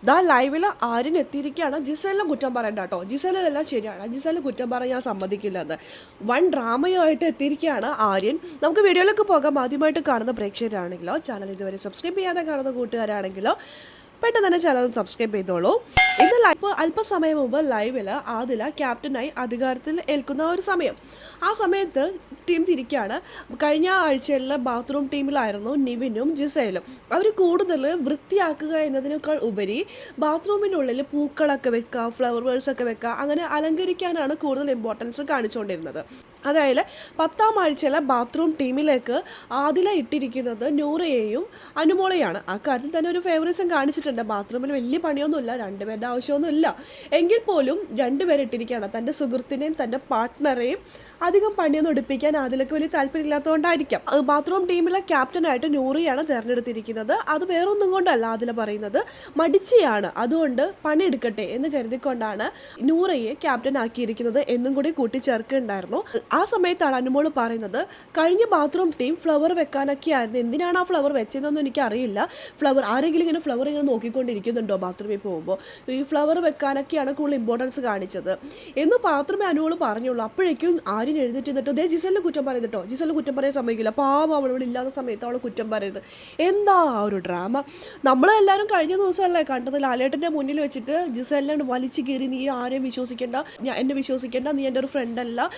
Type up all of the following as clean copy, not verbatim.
ദാ ലൈവിൽ ആര്യൻ എത്തിയിരിക്കുകയാണ്. ജിസേലിനെ കുറ്റം പറയണ്ട കേട്ടോ, ജിസേലെല്ലാം ശരിയാണ്, ജിസേലിന് കുറ്റം പറയാൻ ഞാൻ സമ്മതിക്കില്ല എന്ന് വൺ ഡ്രാമയുമായിട്ട് എത്തിയിരിക്കുകയാണ് ആര്യൻ. നമുക്ക് വീഡിയോയിലേക്ക് പോകാം. ആദ്യമായിട്ട് കാണുന്ന പ്രേക്ഷകരാണെങ്കിലോ, ചാനൽ ഇതുവരെ സബ്സ്ക്രൈബ് ചെയ്യാതെ കാണുന്ന കൂട്ടുകാരാണെങ്കിലോ പെട്ടെന്ന് തന്നെ ചാനൽ സബ്സ്ക്രൈബ് ചെയ്തോളൂ. ഇന്ന് അല്പസമയം മുമ്പ് ലൈവിൽ ആദില ക്യാപ്റ്റനായി അധികാരത്തിൽ ഏൽക്കുന്ന ഒരു സമയം. ആ സമയത്ത് ടീം തിരിക്കുകയാണ്. കഴിഞ്ഞ ആഴ്ചയിലെ ബാത്റൂം ടീമിലായിരുന്നു നിവിനും ജിസേലും. അവർ കൂടുതൽ വൃത്തിയാക്കുക എന്നതിനേക്കാൾ ഉപരി ബാത്റൂമിനുള്ളിൽ പൂക്കളൊക്കെ വെക്കുക, ഫ്ലവർ വേഴ്സൊക്കെ വെക്കുക, അങ്ങനെ അലങ്കരിക്കാനാണ് കൂടുതൽ ഇമ്പോർട്ടൻസ് കാണിച്ചുകൊണ്ടിരുന്നത്. അതായത് 10ാം ആഴ്ചയിലെ ബാത്റൂം ടീമിലേക്ക് ആദില ഇട്ടിരിക്കുന്നത് നൂറയെയും അനുമോളെയാണ്. ആ കാര്യത്തിൽ തന്നെ ഒരു ഫേവറിസം കാണിച്ചിട്ടുണ്ട്. ബാത്റൂമിൽ വലിയ പണിയൊന്നുമില്ല, രണ്ടുപേരുടെ ആവശ്യമൊന്നുമില്ല, എങ്കിൽ പോലും രണ്ടുപേരെ ഇട്ടിരിക്കുകയാണ്. തൻ്റെ സുഹൃത്തിനെയും തൻ്റെ പാർട്ട്ണറെയും അധികം പണിയൊന്നും എടുപ്പിക്കാൻ ആദിലക്ക് വലിയ താല്പര്യമില്ലാത്തതുകൊണ്ടായിരിക്കാം ബാത്റൂം ടീമിലെ ക്യാപ്റ്റനായിട്ട് നൂറയാണ് തിരഞ്ഞെടുത്തിരിക്കുന്നത്. അത് വേറൊന്നും കൊണ്ടല്ല ആദില പറയുന്നത്, മടിച്ചയാണ്, അതുകൊണ്ട് പണിയെടുക്കട്ടെ എന്ന് കരുതിക്കൊണ്ടാണ് നൂറയെ ക്യാപ്റ്റൻ ആക്കിയിരിക്കുന്നത് എന്നും കൂടി കൂട്ടിച്ചേർക്കുന്നുണ്ടായിരുന്നു. ആ സമയത്താണ് അനുമോൾ പറയുന്നത്, കഴിഞ്ഞ ബാത്റൂം ടീം ഫ്ലവർ വെക്കാനൊക്കെ ആയിരുന്നു, എന്തിനാണ് ആ ഫ്ലവർ വെച്ചതെന്നൊന്നും എനിക്കറിയില്ല, ആരെങ്കിലും ഇങ്ങനെ ഫ്ലവർ ഇങ്ങനെ നോക്കിക്കൊണ്ടിരിക്കുന്നുണ്ടോ ബാത്റൂമിൽ പോകുമ്പോൾ, ഈ ഫ്ലവർ വെക്കാനൊക്കെയാണ് കൂടുതൽ ഇമ്പോർട്ടൻസ് കാണിച്ചത് എന്ന് മാത്രമേ അനുമോൾ പറഞ്ഞുള്ളൂ. അപ്പോഴേക്കും ആര്യൻ എഴുന്നേറ്റ് നിന്നിട്ട് ദേ ജിസലിനെ കുറ്റം പറയുന്നുട്ടോ, ജിസലിനെ കുറ്റം പറയാൻ സമ്മതിക്കില്ല, പാവം അവൾ ഇല്ലാത്ത സമയത്ത് അവൾ കുറ്റം പറയുന്നത്. എന്താ ഒരു ഡ്രാമ. നമ്മളെല്ലാവരും കഴിഞ്ഞ ദിവസമല്ലേ കണ്ടത്, ലാലേട്ടൻ്റെ മുന്നിൽ വെച്ചിട്ട് ജിസലിനെ വലിച്ചു കയറി, നീ ആരെയും വിശ്വസിക്കേണ്ട, എന്നെ വിശ്വസിക്കേണ്ട, നീ എൻ്റെ ഒരു ഫ്രണ്ടല്ല,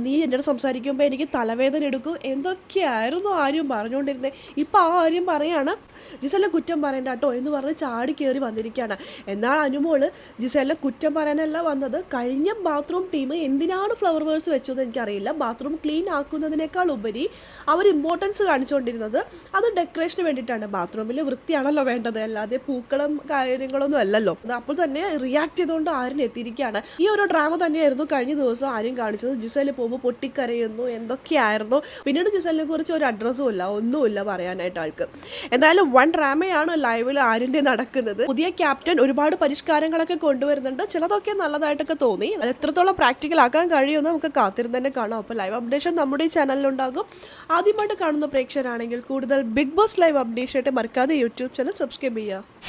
നീ എന്നോട് സംസാരിക്കുമ്പോൾ എനിക്ക് തലവേദന എടുക്കും, എന്തൊക്കെയായിരുന്നു ആര്യം പറഞ്ഞുകൊണ്ടിരുന്നത്. ഇപ്പോൾ ആ ആര്യം പറയാണ് ജിസലിനെ കുറ്റം പറയണ്ട കേട്ടോ എന്ന് പറഞ്ഞ് ചാടി കയറി വന്നിരിക്കുകയാണ്. എന്നാൽ അനുമോള് ജിസലിനെ കുറ്റം പറയാനല്ല വന്നത്, കഴിഞ്ഞ ബാത്റൂം ടീം എന്തിനാണ് ഫ്ലവർ വേഴ്സ് വെച്ചതെന്ന് എനിക്കറിയില്ല, ബാത്റൂം ക്ലീൻ ആക്കുന്നതിനേക്കാൾ ഉപരി അവർ ഇമ്പോർട്ടൻസ് കാണിച്ചുകൊണ്ടിരുന്നത് അത് ഡെക്കറേഷന് വേണ്ടിയിട്ടാണ്. ബാത്റൂമിൽ വൃത്തിയാണല്ലോ വേണ്ടത്, അല്ലാതെ പൂക്കളും കാര്യങ്ങളൊന്നും അല്ലല്ലോ. അപ്പോൾ തന്നെ റിയാക്ട് ചെയ്തുകൊണ്ട് ആര്യൻ എത്തിയിരിക്കുകയാണ്. ഈ ഒരു ഡ്രാമ തന്നെയായിരുന്നു കഴിഞ്ഞ ദിവസം ആര്യൻ കാണിച്ചത്. ജിസേൽ പോകുമ്പോൾ പൊട്ടിക്കരയുന്നു, എന്തൊക്കെയായിരുന്നു. പിന്നീട് ജിസലിനെ കുറിച്ച് ഒരു അഡ്രസ്സും ഇല്ല, ഒന്നുമില്ല പറയാനായിട്ട് ആൾക്ക്. എന്തായാലും വൺ ഡ്രാമയാണ് ലൈവിൽ ആര്യൻ്റെ നടക്കുന്നത്. പുതിയ ക്യാപ്റ്റൻ ഒരുപാട് പരിഷ്കാരങ്ങളൊക്കെ കൊണ്ടുവരുന്നുണ്ട്, ചിലതൊക്കെ നല്ലതായിട്ടൊക്കെ തോന്നി. അത് എത്രത്തോളം പ്രാക്ടിക്കൽ ആക്കാൻ കഴിയുമെന്ന് നമുക്ക് കാത്തിരുന്ന് തന്നെ കാണാം. അപ്പോൾ ലൈവ് അപ്ഡേഷൻ നമ്മുടെ ഈ ചാനലിലുണ്ടാകും. ആദ്യമായിട്ട് കാണുന്ന പ്രേക്ഷകരാണെങ്കിൽ കൂടുതൽ ബിഗ് ബോസ് ലൈവ് അപ്ഡേഷൻ ആയിട്ട് മറക്കാതെ യൂട്യൂബ് ചാനൽ സബ്സ്ക്രൈബ് ചെയ്യുക.